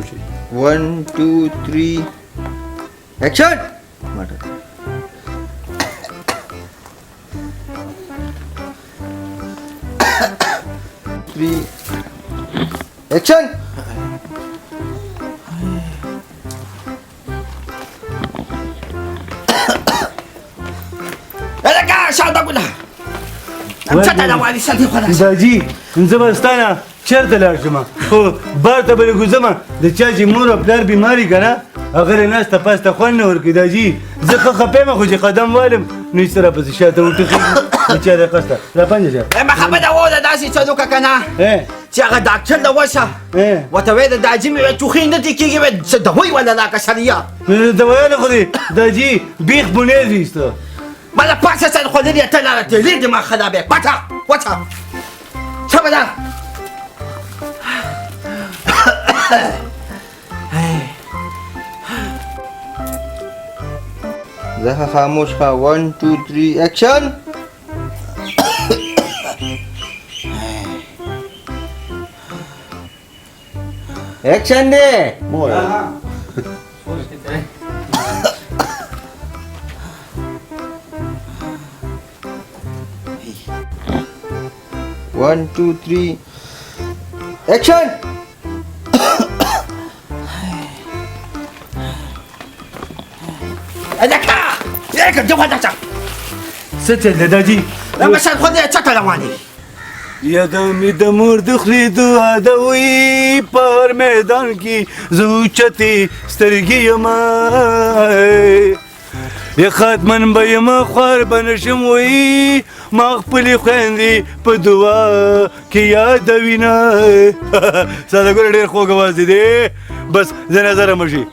وشي 1 2 3 اكشن ماټه 3 اكشن الکه شاده ګله څه ته روانې ساتي خلاص داجي زه به ستانه چېرته لاړ شم خو بار ته به لګوزمه د چا چې مور او پلار بیماري که نه هغه یې ناسته پاسته خوند نه ورکوي داجي زه ښه خفه یم خو چې قدم والم نو یې سره پسې شاته وټوخېږي د چا د قسته را پنجه شه محمد اوله داسې څه وکړه که نه چې هغه ډاکټر له وشه ورته ویې د داجي مې ویل ټوخي نه دې کېږي ویل څه دوی ولا لاکه سړیه دویانه خو دې داجي بیخ بونیز ویسته مالا پاسه سر خوندنی ته لاره تیلی دماغ خرابه پاچه وچه چه بده زه خاموش ښه 1 2 3 اکشن اکشن دی مور 1 2 3 اکشن الکه الکه جوه دچه څه چل دی داجي لما سر خوندنی څه ته روانې یادم مې د مور د خولې دعا ده وي پر میدان کې زه اوچتې سترګې یم خاتمن به یم خوار به نشم وی ما خپلې خویندې په دعا کې یادوینه ساده ګوره ډېر خوږ اواز دی بس زه نظره مه شي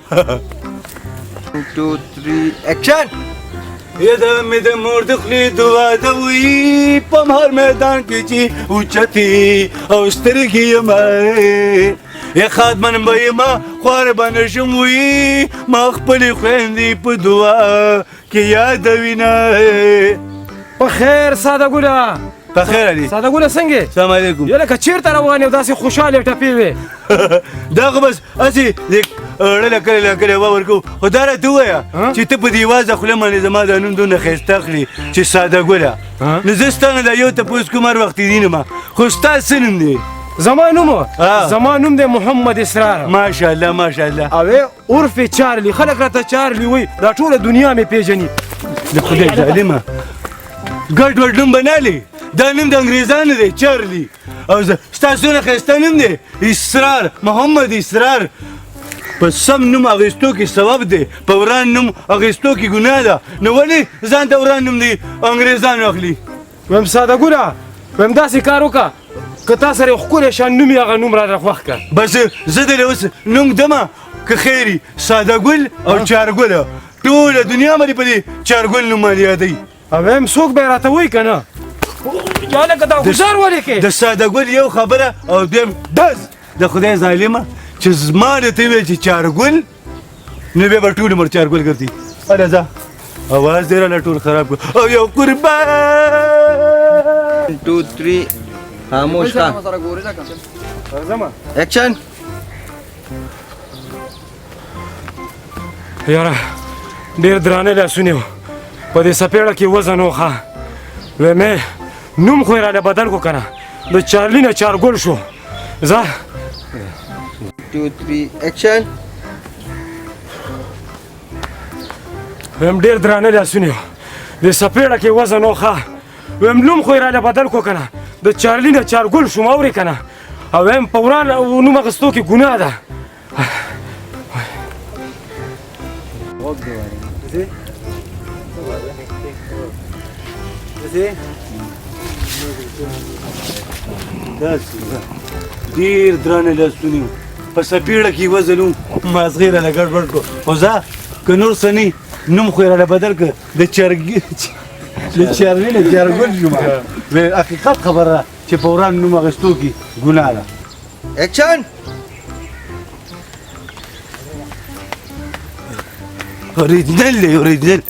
2 3 اکشن یادم مې د مور د خولې دعا ده وي په هر میدان کې چې اوچتې او سترګې یم خاتمن به یم خوار به نشم وی ما خپلې خویندې په دعا کې یادوینه په خیر ساده ګله په خیر علي ساده ګله څنګه سلام علیکم یاره که چېرته روان یو داسې خوشحالې ټپې وې دا خو بس هسې ړله کله کله ورکو خو دا راته ووایه چې ته په دې وازه خوله باندې زما دا نوم دونه ښایسته اخلي چې ساده ګله نو زه ستا نه دا یو تپوس کوم هر وخت دي نومه خو ستا څه نوم دی زما نوم دی محمد اسرار ماشاءالله ماشاءالله او عرف چارلی خلک راته چارلی وایي دا ټوله دنیا مې پیژني د خدای ظالمه ګډ وډ نوم بنالې دا نوم د انګریزانو دی چارلی او ستا څونه ښایسته نوم دی اسرار محمد اسرار په سم نوم اخیستو کې ثواب دی په وران نوم اخیستو کې ګناه ده نو ولې ځان ته وران نوم دی انګریزانو اخلي ویم ساده ګله ویم داسې کار وکړه که تا سره یو ښکلی شان نوم یې هغه نوم را خوښ کړه بس زه دلې اوس نوم دمه که خیري ساده ګل او چارګله ټوله دنیا باندې په دې چارګل نوم باندې یادوي او ویم څوک به یې راته وایي که نه یا لکه دا ګوزار ولې کې د ساده ګل یو خبره او دویم دز د خدای ظالمه چې زما درته ویل چې چارګل نو بیا به ټول عمر چارګل ګرځي هله ځه اواز دې راله ټول خراب کړو او یو قربان 2 3 خاموش ښه اکشن یاره ډېر درانه لاسونه وو په دې سپېړه کې وزن و ښه ویمې نوم خو یې راله بدل کړو که نه د چارلي نه چارګل شو ځه 2 3 اکشن ویم ډېر درانه لاسونه وو د سپېړه کې وزن و ښه ویم نوم خو یې راله بدل کړو که نه د چارلي نه چارګل شوم اورې که نه او ویم په وران نوم اخیستو کې ګناه ده ډېر درانه لاسونه وو په سپېړه کې وزن وو مازغې راله ګډوډ کړو خو ځه که نور څه نه نوم خو یې راله بدل کړه د چارلي نه چارګل شوم حقیقت خبره ده چې په وران نوم اخیستو کې ګناه ده اکشن اوریجنل دی اوریجنل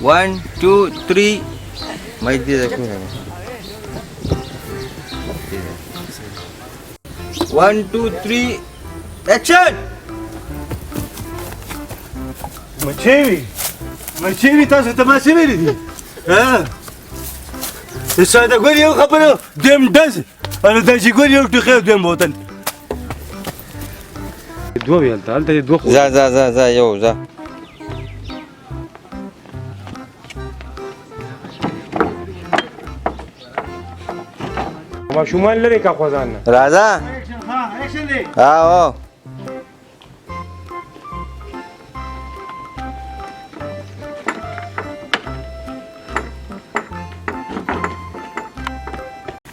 1 2 3 مایک دې راکړه 1 2 3 اکشن مچېوي تاسو ته ما څه ویلي دي د سادهګل یو خبره دویم ډز او د جګل یو ټوخی او دویم بوتل دوه ویل ته هلته دوه خو ځه یو ځه ماشومان لرې که خوځان نه راځه او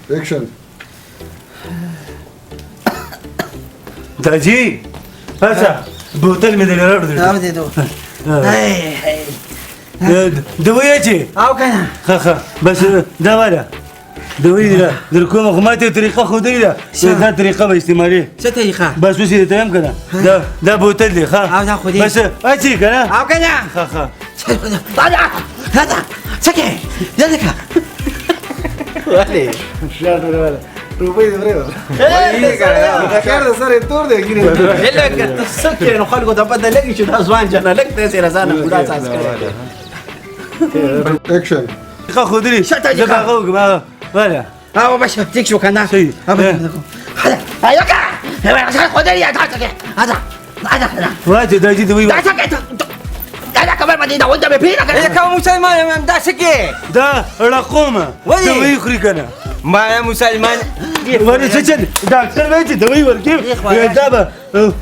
Action. داجي هسه بوتل مې دلې راوړ او دې دو دوی چې او کنه ښه بس دا والا دوی در کومه خو ماته طریقه خو دی دا طریقه به استعمالي څه طریقه بس اوس یې ته هم کنه دا بوتل دی ښه او دا خو دی بس اچي کنه او کنه ښه هذا سکه ځکه ولی روپۍ دې ورې خیر د سره تور دی ګینه لکه سکه نو خلکو ته پته لګی چې دا ځوان جنا لګته سره ځان بوډا ساس کړی Action. خو دی شته دي زه هغه ما والا او باشه تیک شو کنه صحیح هذا ايوكا هذا خدري هذا واجه داجي دوی دا څنګه دا کبر باندې دا ونده به پیرا ای کنه کوم مسلمان هم دا سکه دا رقومه ولې؟ دوی خوري کنه ما مسلمان ورې څه چې ډاکټر وایي چې دوی ورکې دا به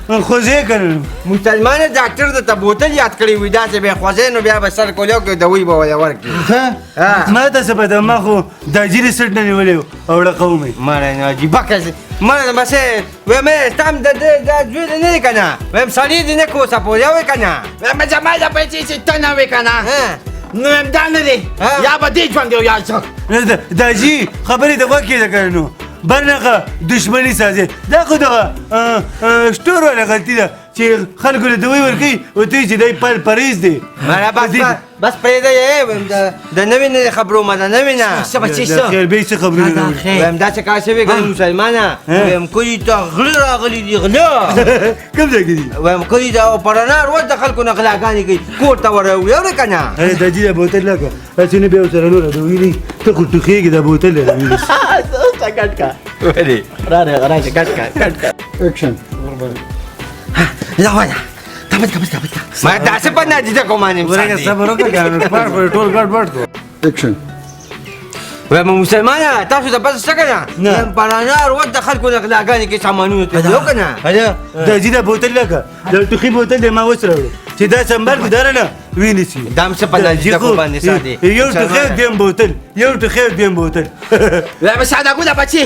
خوځې کنه مسلمان ډاکټر د ته بوتل یاد کړی وي دا چې به خوځې نو بیا به سر کولیو کې دوی به ولا ورکړي ما ته څه پته ما خو دا جیري سټ نه نیولې او رقومه ما نه عجیبه کړه ما نه بس و مې تام د ژوند نه کنه ویم سړی دې نه کو سپوریا وې کنه ما جمال دا پېچې چې تنه وې کنه نو هم دا نه دی یا به دې ژوند یا څه داجي خبرې د وکې ده کنه برنغه دشمنی سازي دا خو دغه شتور ولا غلطی ده چې خلکو له دوی ورکی او ته چې دای پر پریز دی ما بس پرې دی د نوې خبرو ما نه وینا څه بچی څه خیر به څه خبرې نه ویم دا چې کار شوی ګل مسلمانه ویم کوی ته غل راغلی دی غلا کوم ځای کې دي ویم کوی دا پرنار و د خلکو نه غلاګانی کوي کور ته ورو کنه دا جی بوتل لګه چې نه به سره نور دوی دی ته خو ټوخیږي دا بوتل دی څنګه کا ولی راځه ګټ کا Action. لا ولا تابت ما داسې په نه دي کوم نه ورګه صبر وکړه پر ټول ګډ وډ کو Action. ویم مسلمانه تاسو ته بس څه کنه ویم پرنار و د خلکو نه غلاګانی کوي سامانونه ته یو کنه دا جی دا بوتل لګه دا ټوخي بوتل دی ما وسره چې دا سمبل ګدار نه ویني سي دام څه په نه دي کوم باندې ساده یو ټوخي دیم بوتل یو ټوخي دیم بوتل لا بس هذا اقول بچي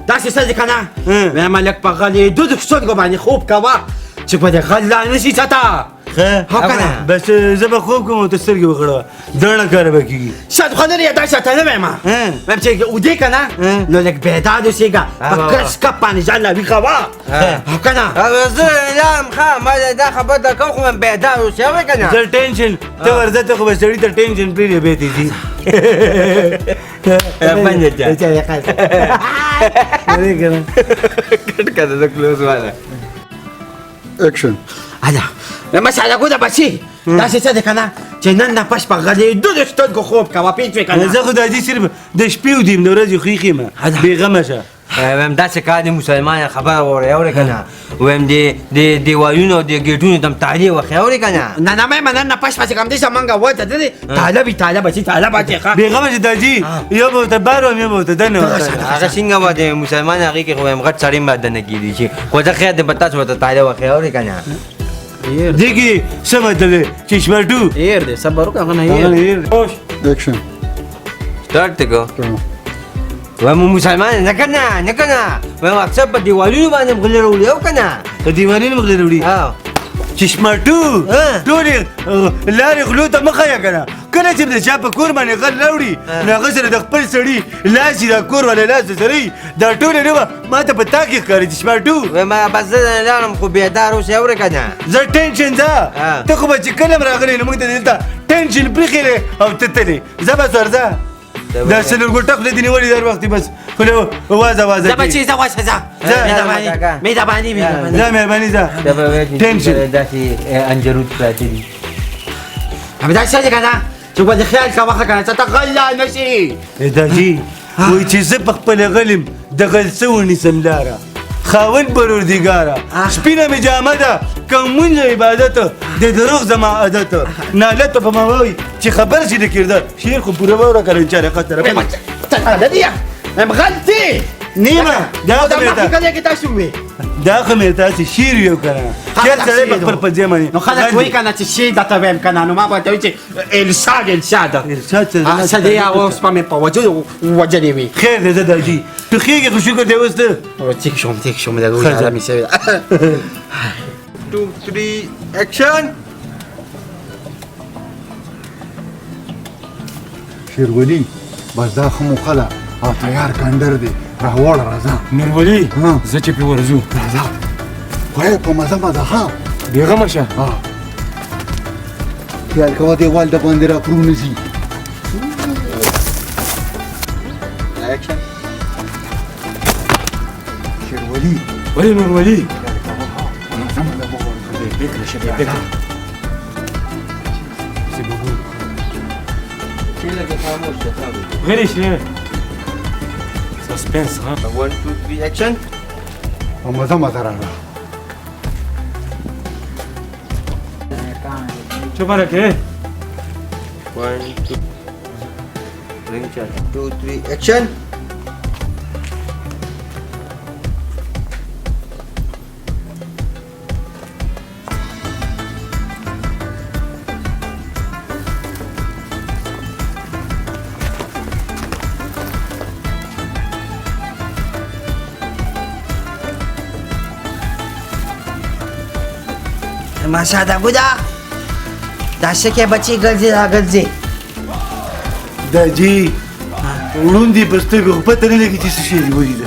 دا څه څه کنه ما ملک په غالي دود څوک باندې خوب کوا چې په دې غل لا نشي چاته ها بس زه به خوب کوم ته سترګې وخړه دړه کار به کیږي شاد خنري دا شاته نه ما ما چې ودې کنه نو لک بيداد وسيګه پکس کا پانی ځان لا وی کوا کنه زه لام خام دا خبر دا کوم خو به دا اوسه کنه زه ټینشن ته ورته ته خو به سړی ته ټینشن پری به دي دي باندې ځه چې یا خاص نه کنه کټ کړه د کلوز والا Action. هذا ما ساده کو دا بچي دا څه څه کنه چې نن نه پښ په غالي دود سترګو خوب کوا پیچ کنه زه خو د دې صرف د شپې و دیم د ورځې خو خېمه بیغمه شه ویم دا څه کار دی مسلمان خبر اوري کنه ویم دی دیوالونو دی ګټونو دم تعالی و خوري کنه نه نه ما نن نه پښ پښ کوم دي سمنګا وته دي طالب بچي ښه بیغمه چې داجی یو به ته بارو مې به ته دنه هغه څنګه و دی مسلمان هغه کې خو ویم غټ سړی باندې نه کیدی چې خو ځکه خیر د بتاس وته تعالی و خوري کنه دیږي سمته چې شمټو ير دې صبر وکړه نه ير Action. سٹارټ کو ویم مسلمان نه کنه ویم اکثر په دیوالونو باندې غلې وروړي او کنه په دیوانینو مخ لري ها چشمټو ټول لارې غلو ته مخه یا کنه کله چې د چا په کور باندې غل راوړي نو هغه سره د خپل سړي لاس دا کور ولا لاس سره دا ټول نه ما ته په تا کې ښکاري چشمټو ویم بس زه لارم خو بیدار اوسه اوري کنه زه ټینشن ځه ته خو به چې کلم راغلی نو موږ ته دلته ټینشن پرېښی او ته تلې زه به ورځه دا څلور ګوټه خولې دې نیولې در وختې بس خوله وازه دا بچي ځه واشه ځه مهرباني ځه مهرباني ځه دا به وایي چې ټینشن. داسې انجرود پراته دي همې داسې دی که نه چې ولې خیال کوه ښه که نه څه ته غلا نه شي داجي وایي چې زه په خپله غلم د غل څه ونیسم لاره خاوند پروردګاره سپینه مې جامه ده که مونځ عبادت د دروغ زما عادت نالت په ما وایي چې خبر شي د کردار شعر خو پوره واوره که چې حرکت طرفه ته دی ام غلطي نیمه دا دا خو مې مخکې ته کله کې تاسو وې دا خو مې تاسې شعر یو که نه شعر سړی په خپل پنځه باندې نو خلک وایي که نه چې شی درته وایم که نه نو ما به ورته وایي چې ارشاد ارشاد څه څه دی هغه اوس به مې په وجود وجلې وي خیر دی زه داجي ټوخېږي خو شکر دی اوس ته تیک شوم د روز آرامي شوې ده 2 3 اکشن شیرولی بس دا خمو خلا او تیار کندر دی راوړ راځه نورولي ها. زه چې پې ورځو راځه خدای په مزه مزه ها بېغمه شه خیال کوه دیوال د باندې را پرو نه ځي اکشن شیرولی ولې نورولي مزه مزه وګوره بېکړه شه بېکړه چې لږه خاموش شه صاحب غلی شه سسپنس ها 1 2 3 اکشن او مزه مزه راغله چوپ راکې 1 2 رنگ چل 2 3 اکشن ماشا دا ګودا دا شکه بچي ګرځي دا ګرځي داجي وړوندې په سترګو خو پته نه لګي چې څه شی دي ولیده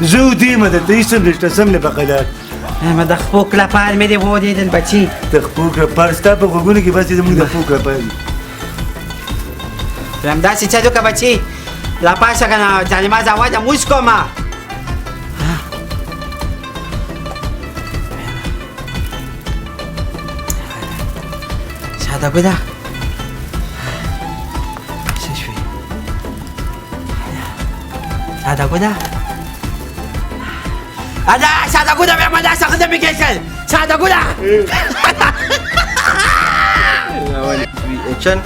زه ودېمه درته هېڅ هم نشته سم نه په قلار ما د خپل کلپار مې دی ولیدل بچي ته خپل کړه ستا په غوږونو کې بس زموږ د خپل کړه همداسې چلو که بچي لا پاسه که نه جانماز اواده موز کومه ساده ګوده څه شوې ساده ګوده ادا ساده ګوده بیا ما داسې خدمې کېږي ساده ګوده 1 2 اکشن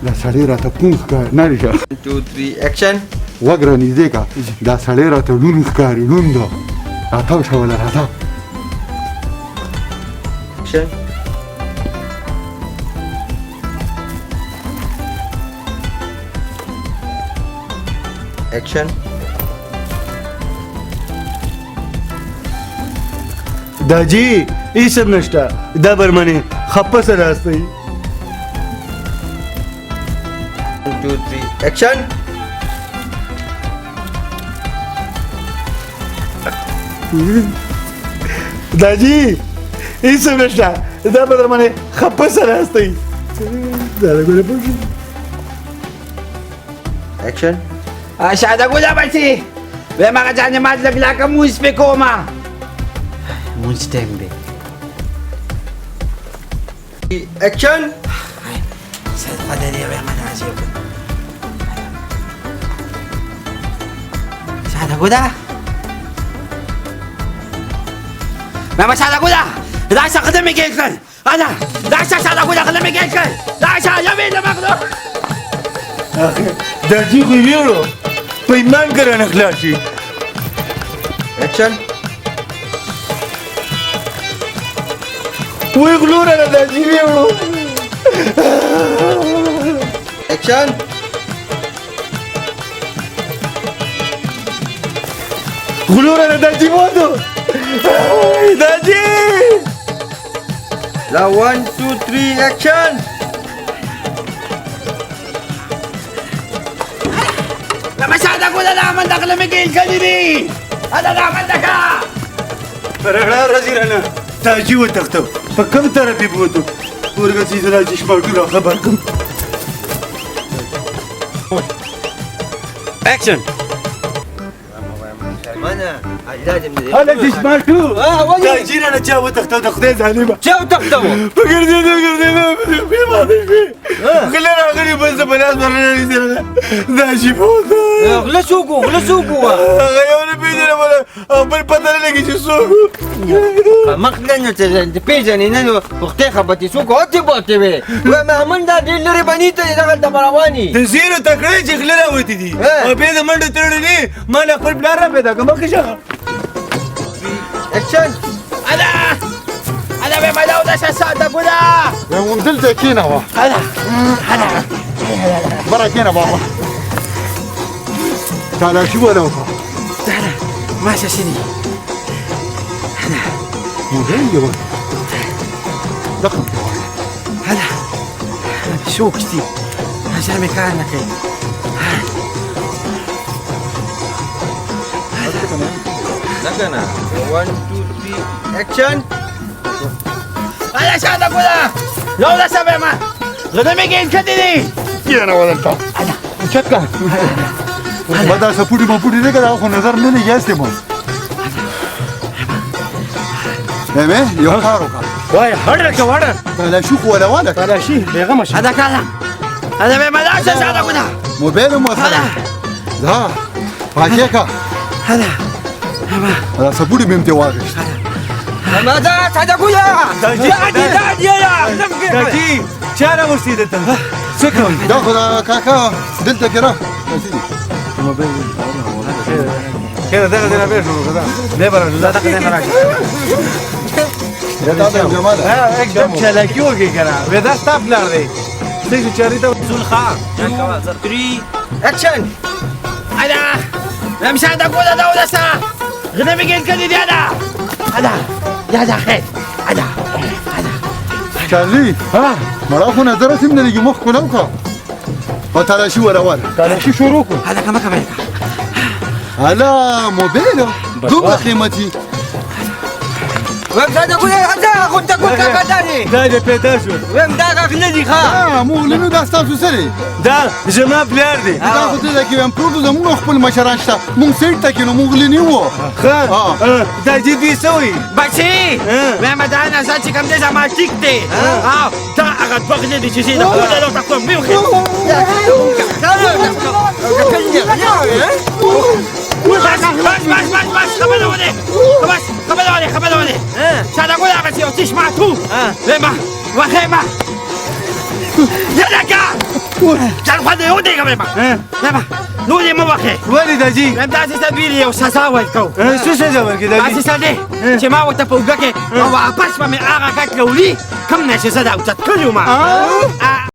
دا سړی راته پون ښکار نه رېشه 2 3 اکشن وګ رانږدې کا دا سړی راته لون ښکاري لون ده راتاو شه وله راځه اکشن اکشن داجي هېڅ هم نشته دا برمنې خپه سره راستئ 1 2 3 اکشن داجي هېڅ هم نشته دا به درمنې خپه سره راستئ دا د ګوره پوه شو اکشن ساده ګوده بچي بیا مغه جانماز لږ لاکه موز پې کومه موز ټایم دی اکشن صدقه د دې بیا مناسب ساده ګوده ماما ساده ګوده راشه خدمې کېږي انا راشه ساده ګوده خدمې کېږي راشه یوې د مغلو داجي خو ویړو په ایمان کې رانه خلاص شي اکشن وی غلو رانه داجي ویړو اکشن غلو رانه داجي موندو داجي لا 1 2 3 اکشن ماما ساده ګوده دا من دخل مې کېږي دي ادا دا من دکا رڼا راځي رانه داجي وتښتو په کوم طرف یې بوتو ورګه چې زه راځي شپږ خبر کوم اكشن مسلمانه لازم هلا تسمعتوا ولي تاجير انا جا وتختار تاخذ زعليبه شو تكتبوا فقر في ماضي فيه خلينا اغني بس بنات مرة ذا شيفوت غلا سوقوا غيروا بيدنا ولا بالبطل اللي يسوق ما خلينا تبيجني نانو وقتي خبطي سوقوا اوتي بي وما من دا ديلري بنيته دغل دبرواني تزيرو تکړه چې خللا وتی دي او به د منډه تړلې ما نه خپل بلاره پیدا کوم که شه اكشن انا بملاو ده ساده كده يا ممدل كينا وا هلا برا كينا بابا تعال شو ولا وفا ماشي سيدي مهم يا ولد دخل هلا شو كتير عشان مكانك نكنا 1 2 3 اكشن هلا ساده كده لو ده سبما غدا ميجي كدي كينا ولا انت شكا بدا سپوټي مپوټي نه کړه خو نظر نه نه یاسته مو یو کار وکړه وای هډر کا تعال شو ولا ولا تعال شي بيغمه شي هذا كذا هذا بملاو ده ساده كده موبايل مو هلا لا پاکه هلا هذا سپوټي ممته واغش ماذا تدقوا يا داجي چاره ورسې دته څه کوي دا خدا کاکا دلته کرا خیر دغه دغه به شروع کړه به برا زړه دغه نه راځي دا جمال एकदम چلاکی وږي کړه ودا سټاپ لار دی څه چاري ته رسول خان 3 اكشن انا مش هذا كده ده ولا ساعه غدا ميجي كدي دي هذا يا خير هذا چارلی ها مرا خو نظر سم نه لګي مخ کولم کا او تعال شو ولا ولا تعال شي شروع کو هذا كمان على موبايل دوبله قيمتي وين تدقوا هذا كنت كداري دا دې پیدا شو وين دا غلدي خا مغلنو دا ستاسو سره دا زما پلار دی دا خو ته کې هم پروت زموږ خپل مشران شته مونږ سیټ ته کې نو مغلنی وو دا جدي سوي بچي ما دا انا ساتي كم ده ما تيكتي دا هغه بغني دي چې دا ولا لو تقوم بيو خير بس خبروني شادا قول أغسي وتيش معتو لما وخيمة يدك كان فضي يودي قبل لما نودي ما وخي ولې داجي لم تاسي سبيلي وساساوي الكو څه څه ځور کې داجي تاسي سدي چې ما وته پوګه کې او واپس په مې هغه کټ لولي کم نشه زدا او تکلیو ما